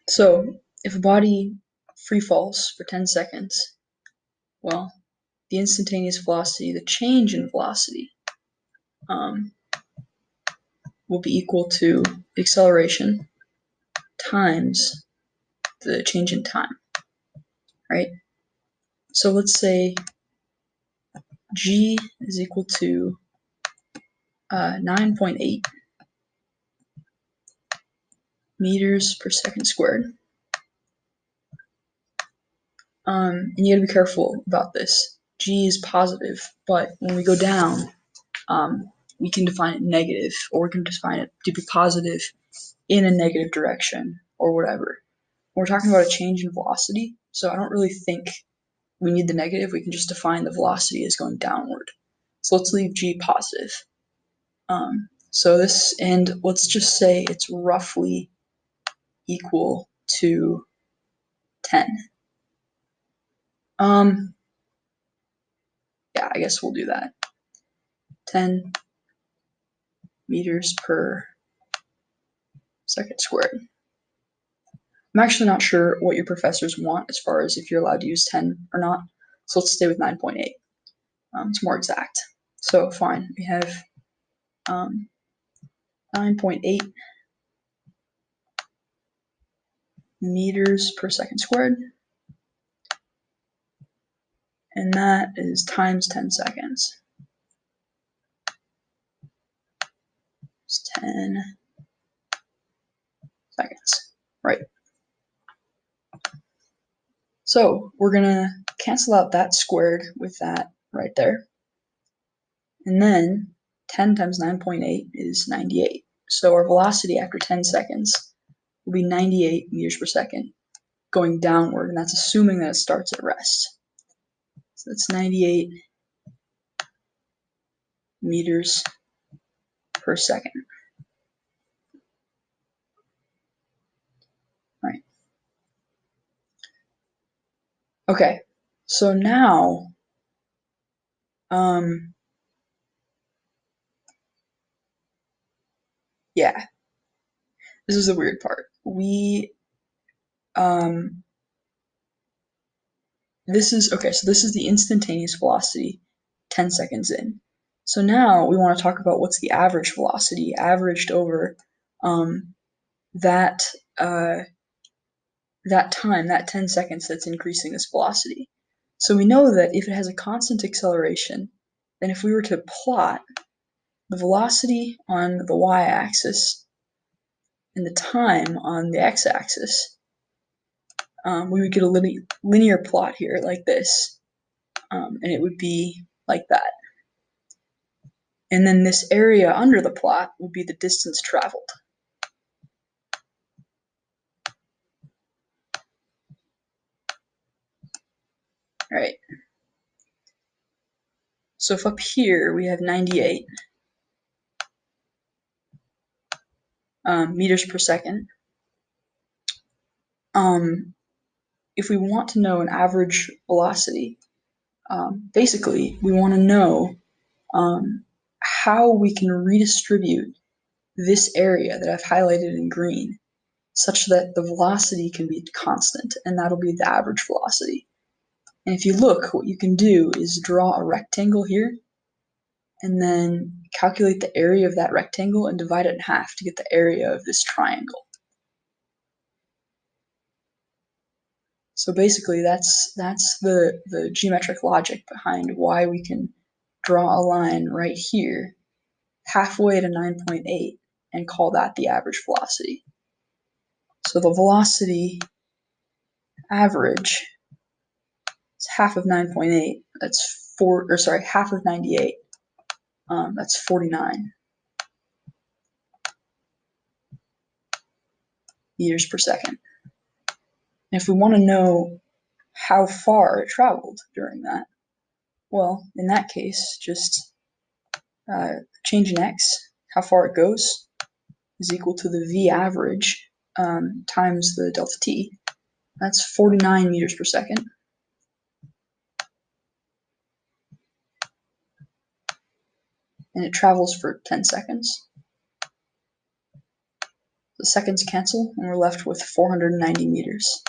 So if a body free falls for 10 seconds, well, the instantaneous velocity, the change in velocity, will be equal to the acceleration times the change in time, right? So let's say g is equal to 9.8 meters per second squared. And you gotta be careful about this. G is positive, but when we go down, we can define it negative, or we can define it to be positive in a negative direction, or whatever. We're talking about a change in velocity, so I don't really think we need the negative. We can just define the velocity as going downward. So let's leave g positive. So this, and let's just say it's roughly equal to 10. Yeah, I guess we'll do that. 10 meters per second squared. I'm actually not sure what your professors want as far as if you're allowed to use 10 or not. So let's stay with 9.8. It's more exact. So fine, we have 9.8 meters per second squared. And that is times 10 seconds. It's 10 seconds, right? So we're gonna cancel out that squared with that right there. And then 10 times 9.8 is 98. So our velocity after 10 seconds will be 98 meters per second going downward, and that's assuming that it starts at rest. So that's 98 meters per second. Right. Okay, so now yeah, this is the weird part. This is the instantaneous velocity 10 seconds in. So now we want to talk about what's the average velocity averaged over that time, that 10 seconds that's increasing this velocity. So we know that if it has a constant acceleration, then if we were to plot the velocity on the y-axis and the time on the x-axis, we would get a linear plot here like this, and it would be like that. And then this area under the plot would be the distance traveled. All right. So if up here we have 98 meters per second, if we want to know an average velocity, basically we want to know how we can redistribute this area that I've highlighted in green such that the velocity can be constant, and that'll be the average velocity. And if you look, what you can do is draw a rectangle here and then calculate the area of that rectangle and divide it in half to get the area of this triangle. So basically that's the geometric logic behind why we can draw a line right here halfway to 9.8 and call that the average velocity. So the velocity average is half of 9.8, that's half of 98, that's 49 meters per second. And if we want to know how far it traveled during that, well, in that case, just change in x, how far it goes, is equal to the v average times the delta t. That's 49 meters per second. And it travels for 10 seconds. the seconds cancel, and we're left with 490 meters.